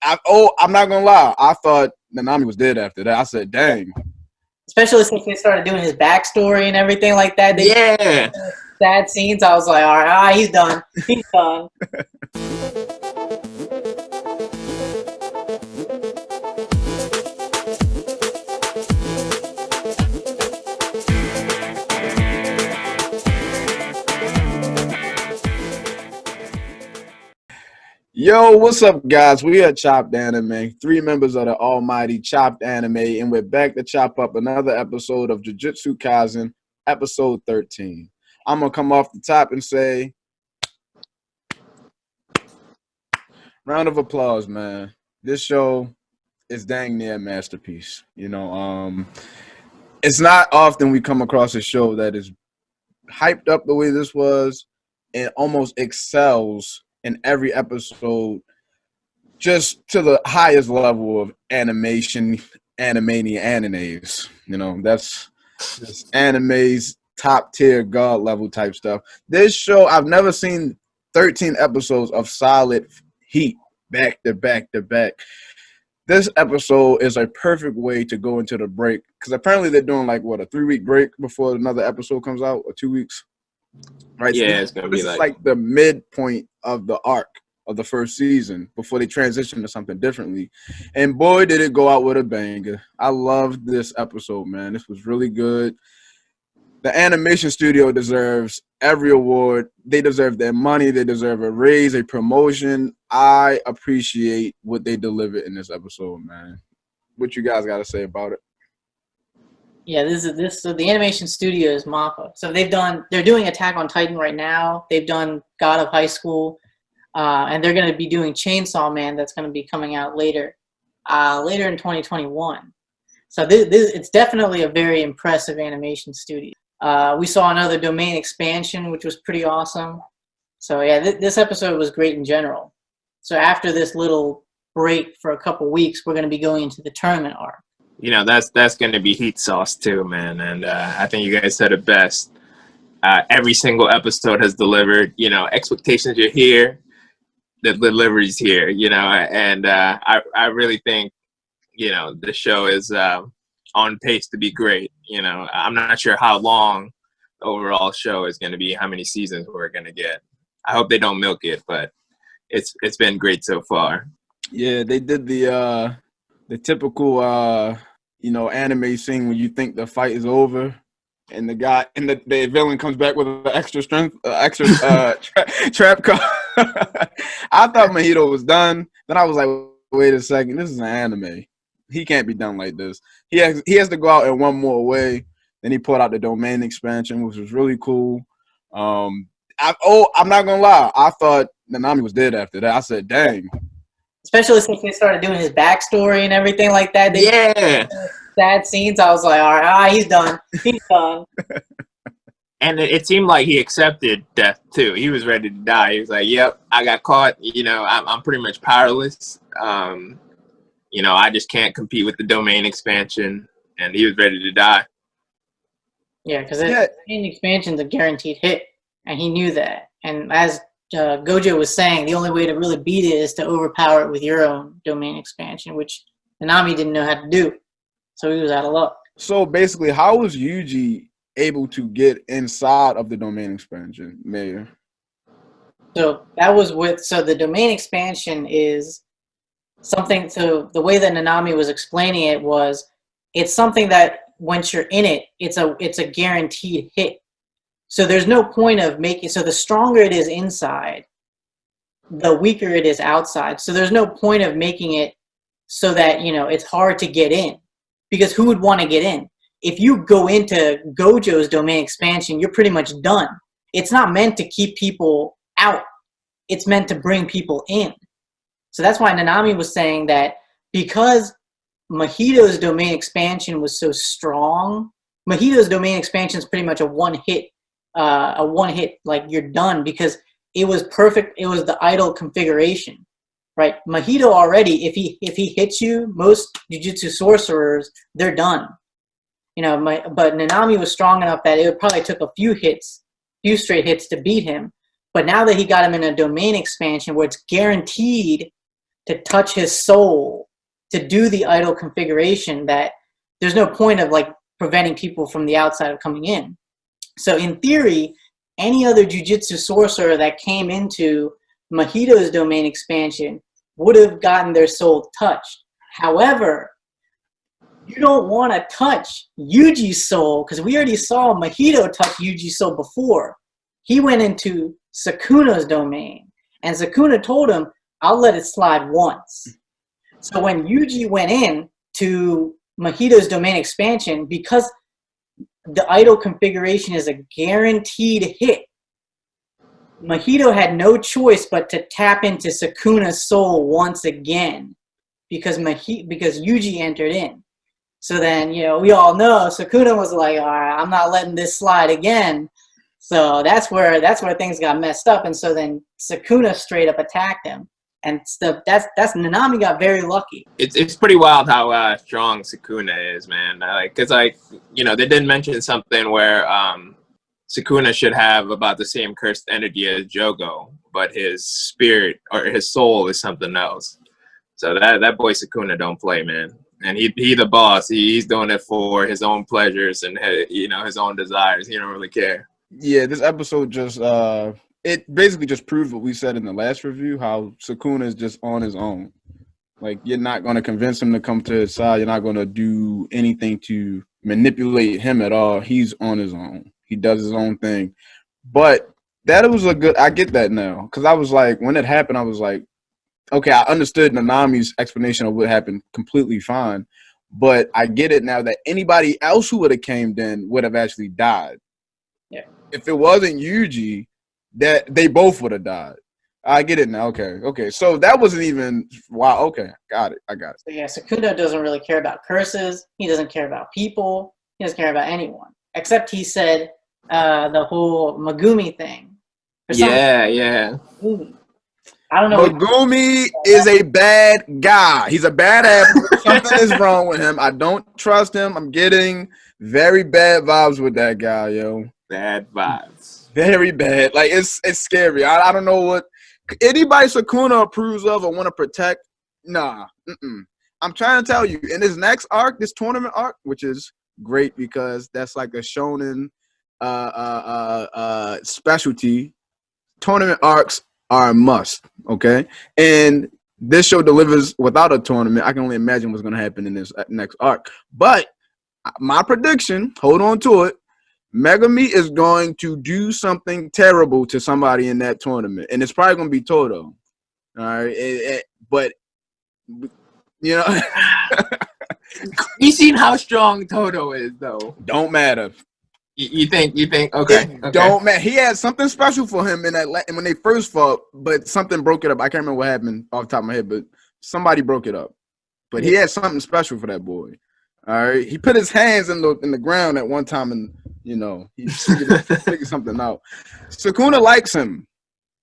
I'm not gonna lie. I thought Nanami was dead after that. I said, dang. Especially since they started doing his backstory and everything like that. Yeah. Sad scenes. I was like, all right, he's done. He's done. Yo, what's up, guys? We are Chopped Anime, 3 members of the almighty Chopped Anime, and we're back to chop up another episode of JUJUTSU Kaisen, episode 13. I'm going to come off the top and say, round of applause, man. This show is dang near a masterpiece. You know, it's not often we come across a show that is hyped up the way this was and almost excels in every episode, just to the highest level of animation, animes. You know, that's just anime's top tier god level type stuff. This show, I've never seen 13 episodes of solid heat back to back to back. This episode is a perfect way to go into the break, because apparently they're doing like what, a 3-week break before another episode comes out, or 2 weeks. Right, yeah, so it's gonna be like the midpoint of the arc of the first season before they transition to something differently. And boy, did it go out with a banger. I loved this episode, man. This was really good. The animation studio deserves every award. They deserve their money. They deserve a raise, a promotion. I appreciate what they delivered in this episode, man. What you guys got to say about it? Yeah, so the animation studio is MAPPA. So they're doing Attack on Titan right now. They've done God of High School, and they're going to be doing Chainsaw Man. That's going to be coming out later in 2021. So it's definitely a very impressive animation studio. We saw another domain expansion, which was pretty awesome. So yeah, this episode was great in general. So after this little break for a couple weeks, we're going to be going into the tournament arc. You know, that's going to be heat sauce too, man. And I think you guys said it best. Every single episode has delivered. You know, expectations are here, the delivery's here. You know, and I really think, you know, the show is on pace to be great. You know, I'm not sure how long the overall show is going to be, how many seasons we're going to get. I hope they don't milk it, but it's been great so far. Yeah, they did the typical you know, anime scene when you think the fight is over and the guy and the villain comes back with an extra strength, trap card. I thought Mahito was done. Then I was like, wait a second, this is an anime. He can't be done like this. He has to go out in one more way. Then he pulled out the domain expansion, which was really cool. I'm not gonna lie, I thought Nanami was dead after that. I said, dang. Especially since they started doing his backstory and everything like that. Yeah. Sad scenes. I was like, all right, he's done. He's done. And it seemed like he accepted death too. He was ready to die. He was like, "Yep, I got caught. You know, I'm pretty much powerless. You know, I just can't compete with the domain expansion." And he was ready to die. Yeah, because the domain expansion's a guaranteed hit, and he knew that. And as Gojo was saying, the only way to really beat it is to overpower it with your own domain expansion, which Nanami didn't know how to do. So he was out of luck. So basically, how was Yuji able to get inside of the domain expansion, Mayor? So that was the domain expansion is something, so the way that Nanami was explaining it was, it's something that once you're in it, it's a guaranteed hit. So there's no point of making, so the stronger it is inside, the weaker it is outside. So there's no point of making it so that, you know, it's hard to get in. Because who would want to get in? If you go into Gojo's domain expansion, you're pretty much done. It's not meant to keep people out. It's meant to bring people in. So that's why Nanami was saying that because Mahito's domain expansion was so strong, Mahito's domain expansion is pretty much a one hit, like you're done, because it was perfect. It was the idle configuration, right? Mahito already, if he hits you, most Jujutsu sorcerers, they're done. You know, but Nanami was strong enough that it probably took a few straight hits to beat him. But now that he got him in a domain expansion where it's guaranteed to touch his soul to do the idol configuration that there's no point of like preventing people from the outside of coming in. So in theory, any other jujutsu sorcerer that came into Mahito's domain expansion would have gotten their soul touched. However, you don't want to touch Yuji's soul because we already saw Mahito touch Yuji's soul before. He went into Sukuna's domain, and Sukuna told him, I'll let it slide once. So when Yuji went in to Mahito's domain expansion, because the idol configuration is a guaranteed hit, Mahito had no choice but to tap into Sukuna's soul once again because Yuji entered in. So then, you know, we all know Sukuna was like, all right, I'm not letting this slide again. So that's where things got messed up. And so then Sukuna straight up attacked him. And stuff. That's Nanami got very lucky. It's pretty wild how strong Sukuna is, man. Cause like, you know, they did mention something where Sukuna should have about the same cursed energy as Jogo, but his spirit or his soul is something else. So that boy Sukuna don't play, man. And he the boss. He's doing it for his own pleasures and, you know, his own desires. He don't really care. Yeah, this episode just it basically just proved what we said in the last review, how Sukuna is just on his own. Like, you're not going to convince him to come to his side. You're not going to do anything to manipulate him at all. He's on his own. He does his own thing. But that was a good, I get that now. Because I was like, when it happened, I was like, okay, I understood Nanami's explanation of what happened completely fine. But I get it now that anybody else who would have came in would have actually died. Yeah. If it wasn't Yuji, that they both would have died. I get it now. Okay. So that wasn't even wow. Okay, got it. I got it. So yeah, Sukuna doesn't really care about curses. He doesn't care about people. He doesn't care about anyone. Except he said the whole Megumi thing. Yeah. I don't know. Megumi is a bad guy. He's a bad apple. Something is wrong with him. I don't trust him. I'm getting very bad vibes with that guy, yo. Bad vibes. Very bad. Like, it's scary. I don't know what anybody Sukuna approves of or want to protect. Nah. I'm trying to tell you, in this next arc, this tournament arc, which is great because that's like a shonen specialty. Tournament arcs are a must, okay? And this show delivers without a tournament. I can only imagine what's going to happen in this next arc. But my prediction, hold on to it, Megumi is going to do something terrible to somebody in that tournament. And it's probably going to be Todo. All right? But, you know. You seen how strong Todo is, though. Don't matter. You think? Okay. Don't matter. He had something special for him in that when they first fought, but something broke it up. I can't remember what happened off the top of my head, but somebody broke it up. But he had something special for that boy. All right, he put his hands in the ground at one time, and you know he figured something out. Sukuna likes him.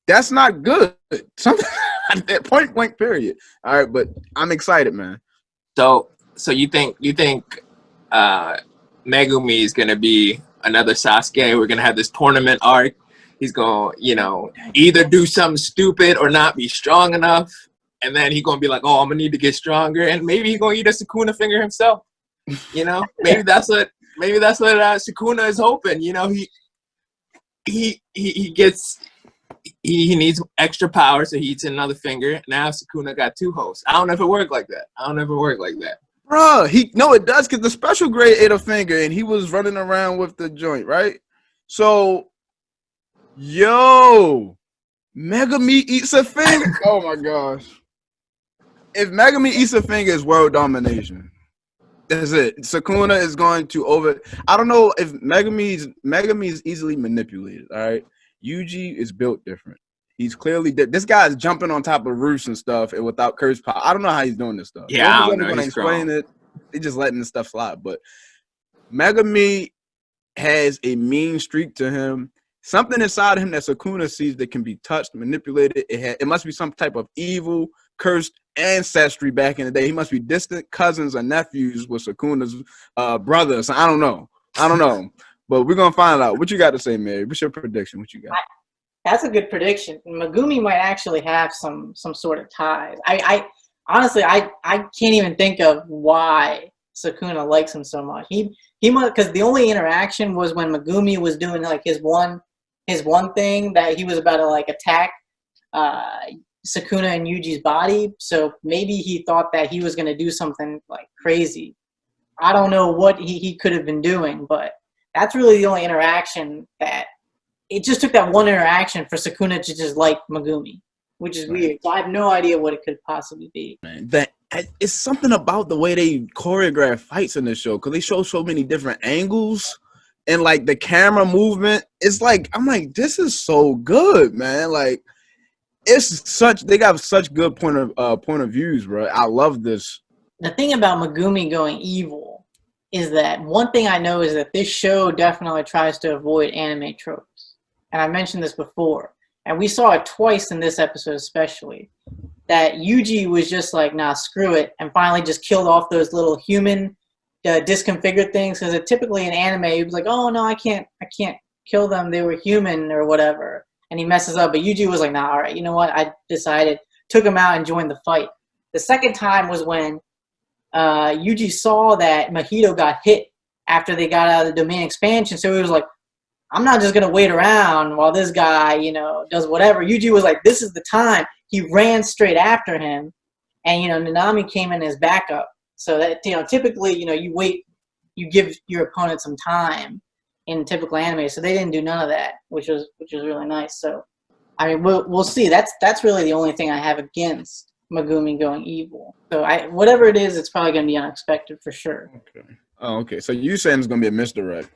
That's not good. Something at point blank. Period. All right, but I'm excited, man. So you think Megumi is gonna be another Sasuke? We're gonna have this tournament arc. He's gonna, you know, either do something stupid or not be strong enough, and then he's gonna be like, "Oh, I'm gonna need to get stronger," and maybe he's gonna eat a Sukuna finger himself. You know, maybe that's what Sukuna is hoping. You know, he needs extra power, so he eats another finger. Now Sukuna got two hosts. I don't know if it worked like that. Bruh, it does, because the special grade ate a finger and he was running around with the joint, right? So, yo, Megumi eats a finger. Oh my gosh. If Megumi eats a finger, it's world domination. That's it. Sukuna is going to I don't know if Megumi is easily manipulated, all right? Yuji is built different. He's clearly this guy is jumping on top of roofs and stuff and without curse power. I don't know how he's doing this stuff. Yeah, I don't know. When I explain it, they're just letting this stuff slide. But Megumi has a mean streak to him. Something inside of him that Sukuna sees that can be touched, manipulated. It must be some type of evil, cursed ancestry back in the day. He must be distant cousins or nephews with Sukuna's brothers. I don't know. But we're gonna find out. What you got to say, Mary? What's your prediction? What you got? That's a good prediction. Megumi might actually have some sort of ties. I honestly I can't even think of why Sukuna likes him so much. He must, because the only interaction was when Megumi was doing like his one thing that he was about to like attack Sukuna and Yuji's body. So maybe he thought that he was going to do something like crazy. I don't know what he could have been doing, but that's really the only interaction that. It just took that one interaction for Sukuna to just like Megumi, which is weird. So I have no idea what it could possibly be. Man, that it's something about the way they choreograph fights in this show, because they show so many different angles and like the camera movement. It's like I'm like, this is so good, man. Like it's such, they got such good point of views, bro. I love this. The thing about Megumi going evil is that one thing I know is that this show definitely tries to avoid anime tropes. And I mentioned this before, and we saw it twice in this episode especially, that Yuji was just like, nah, screw it, and finally just killed off those little human disconfigured things, because typically in anime, he was like, oh, no, I can't kill them, they were human or whatever, and he messes up, but Yuji was like, nah, all right, you know what, I decided, took him out and joined the fight. The second time was when Yuji saw that Mahito got hit after they got out of the domain expansion, so he was like, I'm not just going to wait around while this guy, you know, does whatever. Yuji was like, this is the time. He ran straight after him. And, you know, Nanami came in as backup. So that, you know, typically, you know, you wait, you give your opponent some time in typical anime. So they didn't do none of that, which was really nice. So, I mean, we'll see. That's really the only thing I have against Megumi going evil. So whatever it is, it's probably going to be unexpected for sure. Okay. Oh, okay. So you saying it's going to be a misdirect?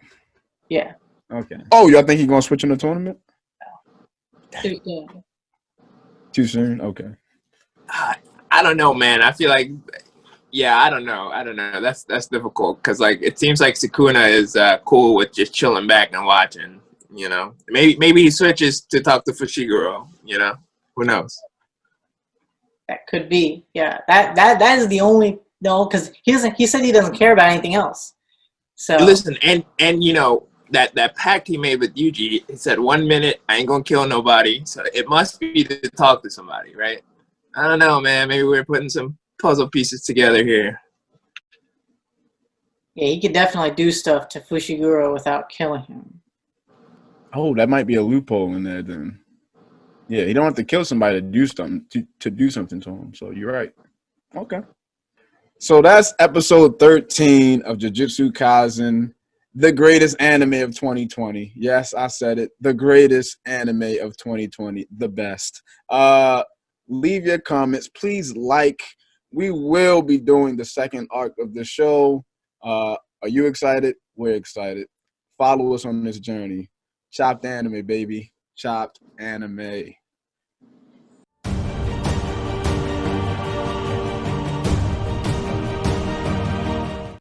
Yeah. Okay. Oh, y'all think he's gonna switch in the tournament? Too soon. Too soon? Okay. I don't know, man. I feel like, yeah, I don't know. That's difficult, because like it seems like Sukuna is cool with just chilling back and watching. You know, maybe he switches to talk to Fushiguro. You know, who knows? That could be. Yeah. That is the only because he said he doesn't care about anything else. So listen, and you know. That pact he made with Yuji, he said 1 minute, I ain't gonna kill nobody. So it must be to talk to somebody, right? I don't know, man. Maybe we're putting some puzzle pieces together here. Yeah, he could definitely do stuff to Fushiguro without killing him. Oh, that might be a loophole in there then. Yeah, you don't have to kill somebody to do something to do something to him. So you're right. Okay. So that's episode 13 of Jujutsu Kaisen. The greatest anime of 2020. Yes, I said it. The greatest anime of 2020. The best. Leave your comments. Please like. We will be doing the second arc of the show. Are you excited? We're excited. Follow us on this journey. Chopped anime, baby. Chopped anime.